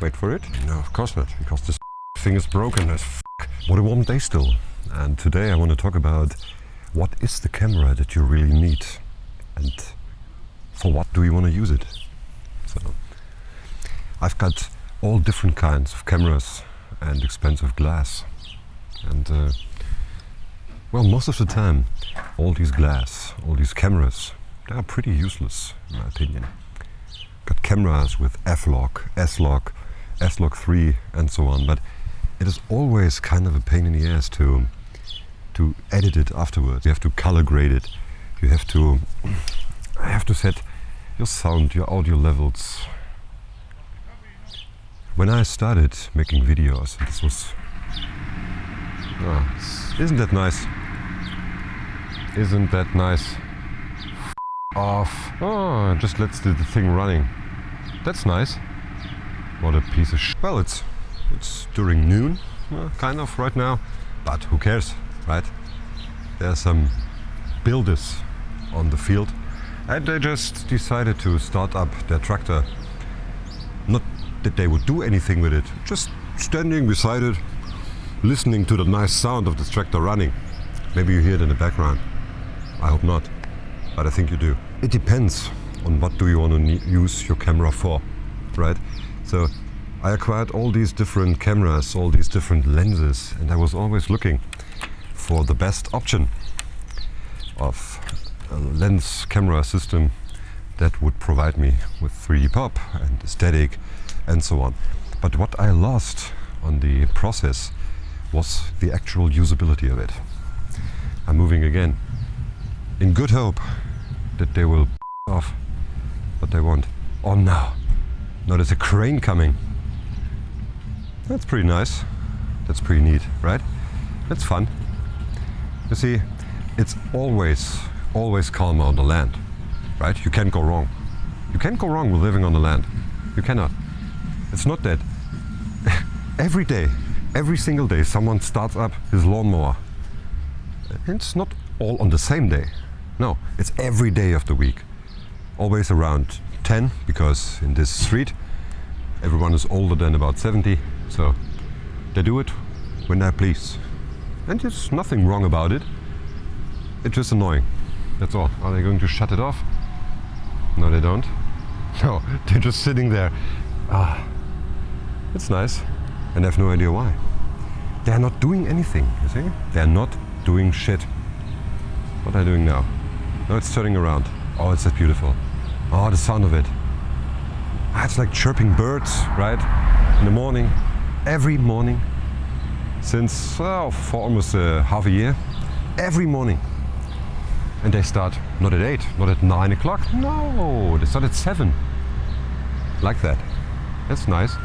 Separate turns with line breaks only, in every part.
Wait for it? No, of course not, because this thing is broken as f***. What a warm day still. And today I want to talk about what is the camera that you really need and for what do you want to use it. So I've got all different kinds of cameras and expensive glass. And well, most of the time, all these glass, all these cameras, they are pretty useless in my opinion. Got cameras with F-Log, S-Log, S-Log 3 and so on, but it is always kind of a pain in the ass to edit it afterwards. You have to color grade it. You have to set your sound, your audio levels. When I started making videos, this was isn't that nice? Isn't that nice? Off. Oh, just let's do the thing running. That's nice. What a piece of shit. Well, it's during noon, kind of right now, but who cares, right? There's some builders on the field, and they just decided to start up their tractor. Not that they would do anything with it, just standing beside it, listening to the nice sound of the tractor running. Maybe you hear it in the background. I hope not, but I think you do. It depends on what do you want to use your camera for, right? So I acquired all these different cameras, all these different lenses, and I was always looking for the best option of a lens camera system that would provide me with 3D pop and aesthetic and so on. But what I lost on the process was the actual usability of it. I'm moving again, in good hope that they will off, but they won't. Oh no! No, there's a crane coming. That's pretty nice. That's pretty neat, right? That's fun. You see, it's always calmer on the land, right? You can't go wrong. You can't go wrong with living on the land. You cannot. It's not that every day, every single day, someone starts up his lawnmower. It's not all on the same day. No, it's every day of the week. Always around 10, because in this street, everyone is older than about 70, so they do it when they please. And there's nothing wrong about it. It's just annoying. That's all. Are they going to shut it off? No, they don't. No, they're just sitting there. It's nice. And I have no idea why. They're not doing anything, you see? They're not doing shit. What are they doing now? No, it's turning around. Oh, it's just beautiful. Oh, the sound of it. It's like chirping birds, right? In the morning, every morning, since for almost half a year, every morning. And they start not at 8, not at 9 o'clock. No, they start at 7. Like that. That's nice.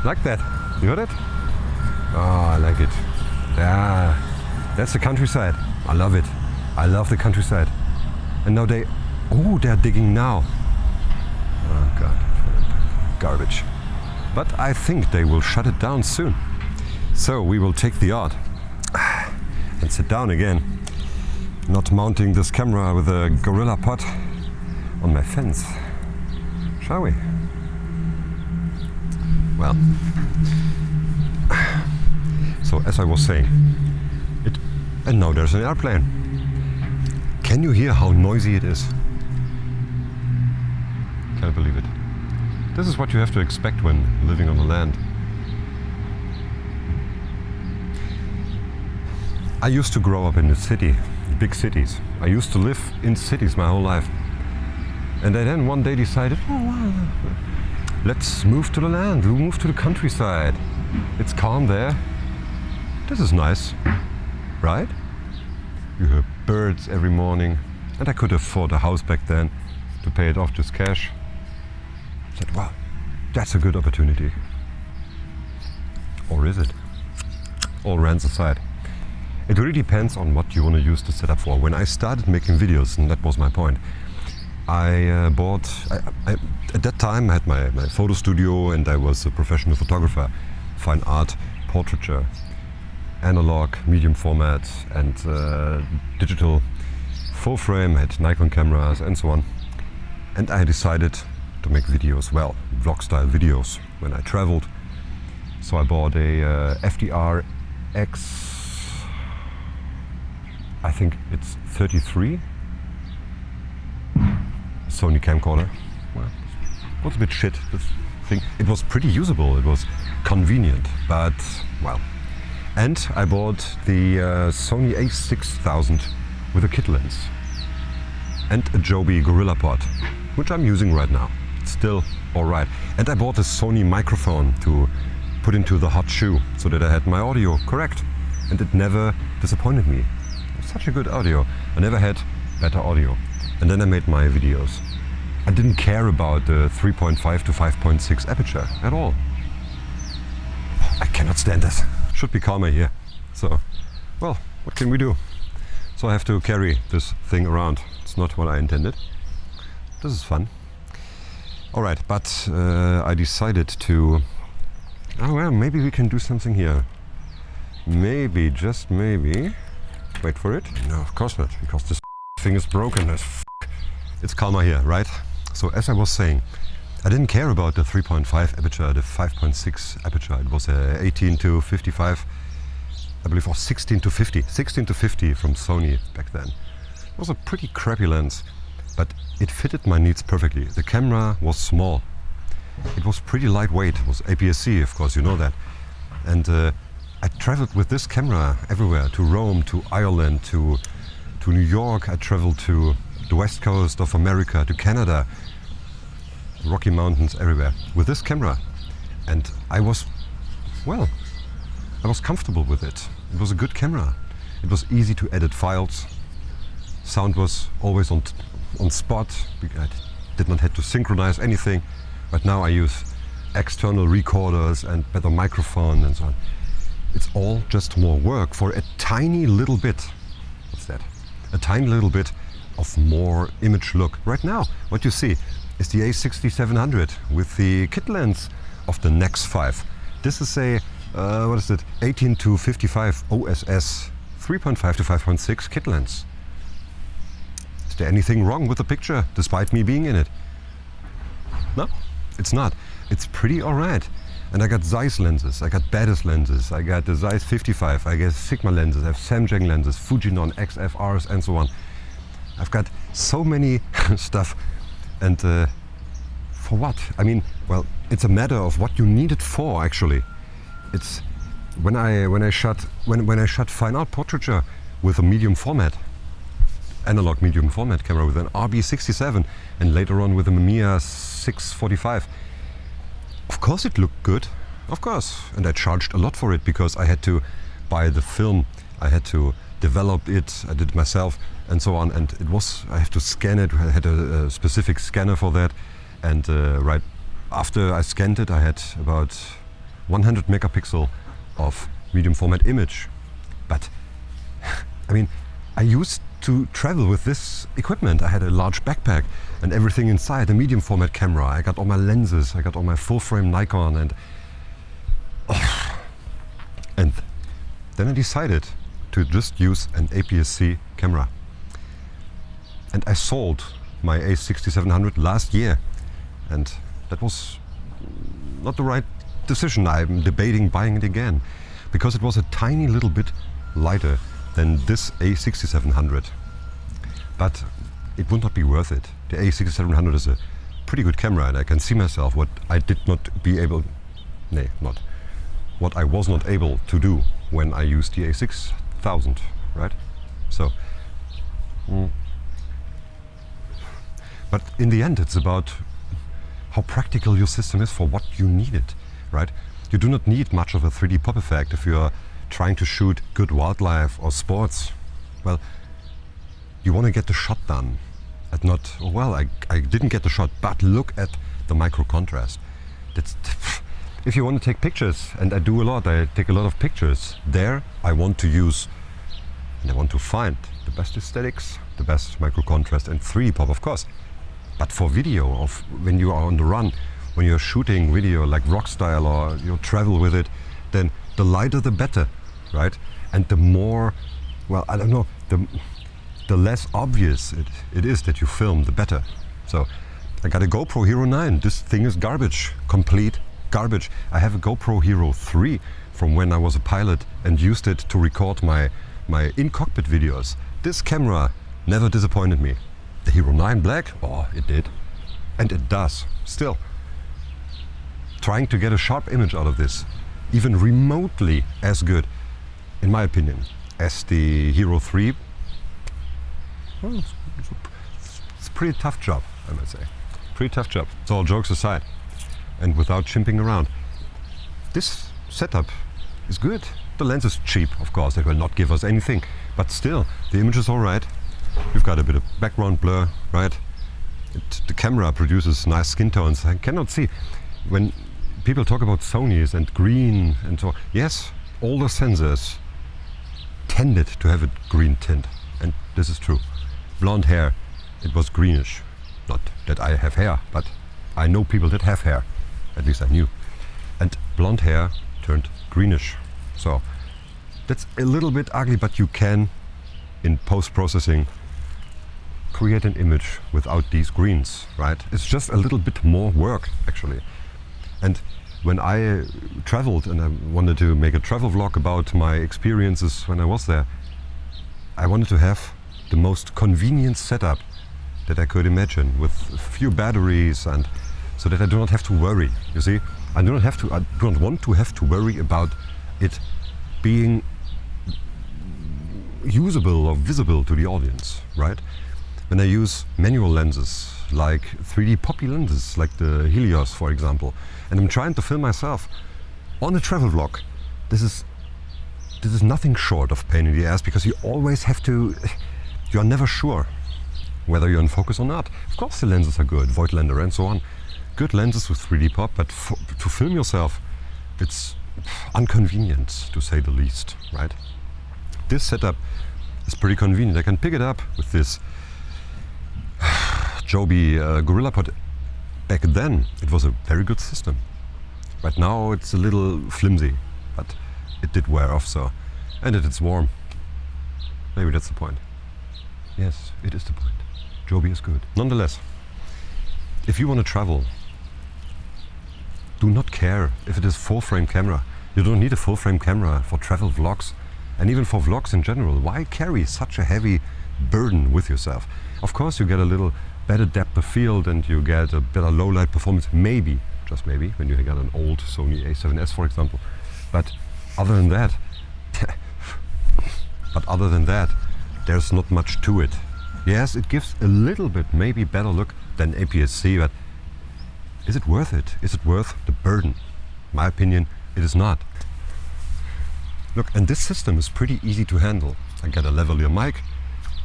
Like that. You heard it? Oh, I like it. Yeah, that's the countryside. I love it. I love the countryside. And now they're digging now. Oh God, garbage. But I think they will shut it down soon. So we will take the art and sit down again. Not mounting this camera with a gorilla pot on my fence. Shall we? Well, so as I was saying, and now there's an airplane. Can you hear how noisy it is? Can't believe it. This is what you have to expect when living on the land. I used to grow up in the city, big cities. I used to live in cities my whole life. And I then one day decided, let's move to the land, we'll move to the countryside. It's calm there. This is nice, right? You hear birds every morning, and I could afford a house back then to pay it off just cash. I said, well, that's a good opportunity. Or is it? All rants aside. It really depends on what you want to use the setup for. When I started making videos, and that was my point, I at that time I had my photo studio and I was a professional photographer, fine art, portraiture, analog, medium format and digital full frame, I had Nikon cameras and so on. And I decided to make videos, well, vlog style videos when I traveled. So I bought a FDR X, I think it's 33 Sony camcorder. Well, it was a bit shit, this thing. It was pretty usable, it was convenient, but well. And I bought the Sony a6000 with a kit lens and a Joby Gorilla Pod, which I'm using right now. It's still alright. And I bought a Sony microphone to put into the hot shoe so that I had my audio correct. And it never disappointed me. Such a good audio. I never had better audio. And then I made my videos. I didn't care about the 3.5 to 5.6 aperture at all. I cannot stand this. Should be calmer here. So, well, what can we do? So I have to carry this thing around. It's not what I intended. This is fun. Alright, but I decided to... Oh well, maybe we can do something here. Maybe, just maybe... Wait for it. No, of course not, because this thing is broken as f***. It's calmer here, right? So as I was saying, I didn't care about the 3.5 aperture, the 5.6 aperture. It was a 18 to 55, I believe, or 16 to 50. 16 to 50 from Sony back then. It was a pretty crappy lens, but it fitted my needs perfectly. The camera was small. It was pretty lightweight. It was APS-C, of course, you know that. And I traveled with this camera everywhere, to Rome, to Ireland, to New York. I traveled to the west coast of America, to Canada, Rocky Mountains, everywhere, with this camera. And I was comfortable with it. It was a good camera. It was easy to edit files. Sound was always on spot. I did not have to synchronize anything. But now I use external recorders and better microphone and so on. It's all just more work for a tiny little bit. What's that? A tiny little bit of more image look. Right now, what you see is the a6700 with the kit lens of the Nex 5. This is a, 18 to 55 OSS 3.5 to 5.6 kit lens. Is there anything wrong with the picture, despite me being in it? No, it's not. It's pretty alright. And I got Zeiss lenses, I got Batis lenses, I got the Zeiss 55, I got Sigma lenses, I have Samyang lenses, Fujinon XFRs and so on. I've got so many stuff. And for what? I mean, well, it's a matter of what you need it for, actually. It's when I shot fine art portraiture with a medium format, analog medium format camera with an RB67 and later on with a Mamiya 645. Of course it looked good, of course. And I charged a lot for it because I had to buy the film, I had to develop it, I did it myself and so on. And it was, I have to scan it, I had a specific scanner for that. And right after I scanned it, I had about 100 megapixel of medium format image. But I mean, I used to travel with this equipment. I had a large backpack and everything inside, a medium format camera. I got all my lenses, I got all my full frame Nikon and then I decided to just use an APS-C camera. And I sold my a6700 last year, and that was not the right decision. I'm debating buying it again because it was a tiny little bit lighter than this a6700, but it would not be worth it. The a6700 is a pretty good camera, and I can see myself what I did not be able, what I was not able to do when I used the a6000, right? So, but in the end, it's about how practical your system is for what you need it, right? You do not need much of a 3D pop effect if you are trying to shoot good wildlife or sports. Well, you want to get the shot done. And not, oh, well, I didn't get the shot, but look at the micro contrast. That's, if you want to take pictures, and I do a lot, I take a lot of pictures, there I want to use, and I want to find the best aesthetics, the best micro contrast and 3D pop, of course. But for video, of when you are on the run, when you're shooting video like rock style or you travel with it, then the lighter the better, right? And the more, well, I don't know, the less obvious it is that you film, the better. So I got a GoPro Hero 9. This thing is garbage, complete garbage. I have a GoPro Hero 3 from when I was a pilot and used it to record my in-cockpit videos. This camera never disappointed me. The Hero 9 Black, oh, it did. And it does, still. Trying to get a sharp image out of this, even remotely as good, in my opinion, as the Hero 3. Well, it's a pretty tough job, I might say. Pretty tough job. So all jokes aside, and without chimping around, this setup is good. The lens is cheap, of course, it will not give us anything, but still, the image is alright. You've got a bit of background blur, right? The camera produces nice skin tones. I cannot see. When people talk about Sony's and green and so on, yes, all the sensors tended to have a green tint, and this is true. Blonde hair, it was greenish. Not that I have hair, but I know people that have hair. At least I knew. And blonde hair turned greenish. So that's a little bit ugly, but you can, in post-processing, create an image without these greens, right? It's just a little bit more work, actually. And when I traveled and I wanted to make a travel vlog about my experiences when I was there, I wanted to have the most convenient setup that I could imagine, with a few batteries, and so that I do not have to worry. You see, I don't want to have to worry about it being usable or visible to the audience, right? When I use manual lenses, like 3D poppy lenses, like the Helios, for example, and I'm trying to film myself on a travel vlog, this is nothing short of pain in the ass, because you always have to, you are never sure whether you're in focus or not. Of course the lenses are good, Voigtlander and so on. Good lenses with 3D pop, but to film yourself, it's inconvenient, to say the least, right? This setup is pretty convenient. I can pick it up with this Joby GorillaPod. Back then it was a very good system. Right now it's a little flimsy, but it did wear off, so, and it's warm. Maybe that's the point. Yes, it is the point. Joby is good. Nonetheless, if you want to travel, do not care if it is full-frame camera. You don't need a full-frame camera for travel vlogs, and even for vlogs in general. Why carry such a heavy burden with yourself? Of course you get a little better depth of field and you get a better low light performance, maybe, just maybe, when you got an old Sony A7S, for example. But other than that, there's not much to it. Yes, it gives a little bit, maybe better look than APS-C, but is it worth it? Is it worth the burden? In my opinion, it is not. Look, and this system is pretty easy to handle. I get a lavalier mic,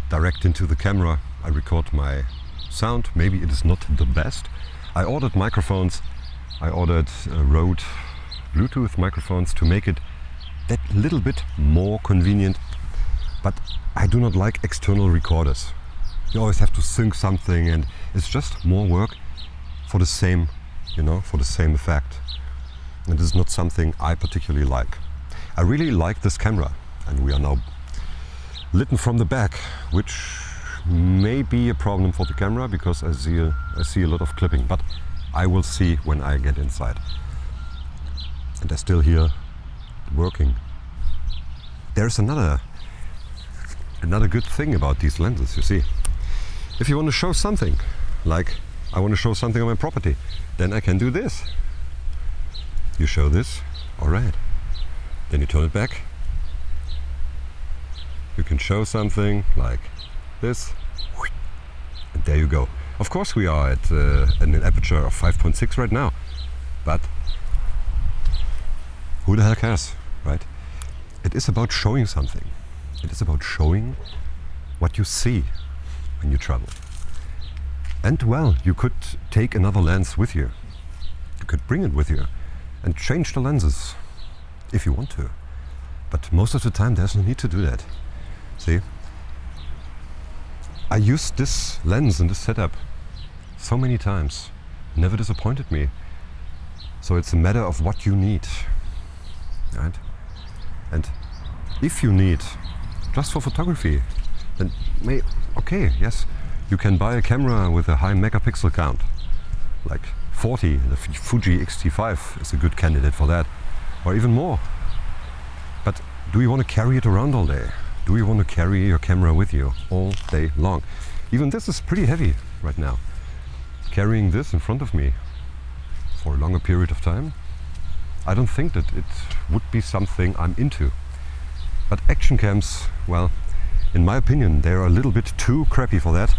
direct into the camera, I record my sound. Maybe it is not the best. I ordered microphones, I ordered Rode Bluetooth microphones to make it that little bit more convenient, but I do not like external recorders. You always have to sync something, and it's just more work for the same, for the same effect. And this is not something I particularly like. I really like this camera, and we are now lit from the back, which may be a problem for the camera because I see a lot of clipping, but I will see when I get inside. And I still hear it working. There's another good thing about these lenses, you see. If you want to show something, like I want to show something on my property, then I can do this. You show this, alright. Then you turn it back. You can show something like this, and there you go. Of course we are at an aperture of 5.6 right now, but who the hell cares, right? It is about showing something. It is about showing what you see when you travel. And well, you could take another lens with you. You could bring it with you and change the lenses if you want to. But most of the time there's no need to do that. See? I used this lens in this setup so many times. It never disappointed me. So it's a matter of what you need. Right? And if you need just for photography, then okay, yes, you can buy a camera with a high megapixel count. like 40. The Fuji X-T5 is a good candidate for that, or even more. But do you want to carry it around all day? Do you want to carry your camera with you all day long? Even this is pretty heavy right now. Carrying this in front of me for a longer period of time, I don't think that it would be something I'm into. But action cams, well, in my opinion, they're a little bit too crappy for that.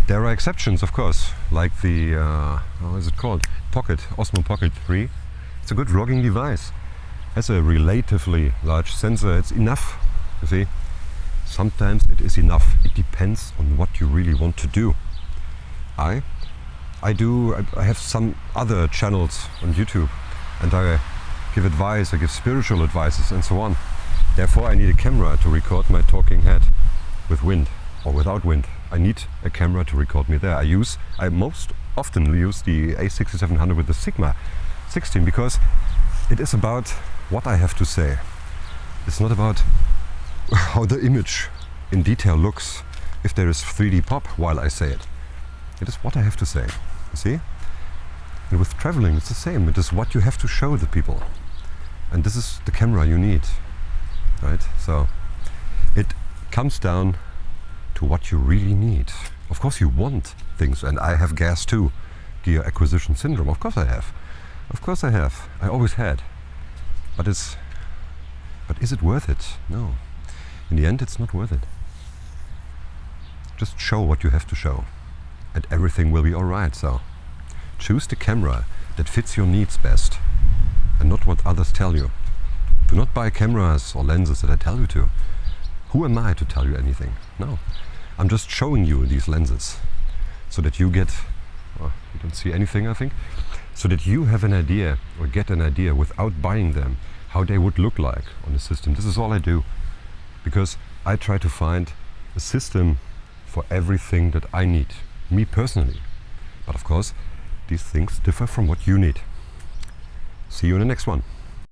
There are exceptions, of course, like the, how is it called? Osmo Pocket 3. It's a good vlogging device. Has a relatively large sensor. It's enough, you see. Sometimes it is enough. It depends on what you really want to do. I have some other channels on YouTube, and I give advice, I give spiritual advices and so on. Therefore I need a camera to record my talking head with wind or without wind. I need a camera to record me there. I most often use the A6700 with the Sigma 16 because it is about what I have to say. It's not about how the image in detail looks if there is 3D pop while I say it. It is what I have to say, you see? And with traveling it's the same. It is what you have to show the people. And this is the camera you need, right? So it comes down to what you really need. Of course you want things, and I have gas too. Gear acquisition syndrome, of course I have. Of course I have. I always had. But is it worth it? No. In the end it's not worth it. Just show what you have to show and everything will be alright. So choose the camera that fits your needs best and not what others tell you. Do not buy cameras or lenses that I tell you to. Who am I to tell you anything? No. I'm just showing you these lenses so that you get, well, you don't see anything I think, so that you have an idea or get an idea without buying them, how they would look like on the system. This is all I do, because I try to find a system for everything that I need, me personally. But of course, these things differ from what you need. See you in the next one.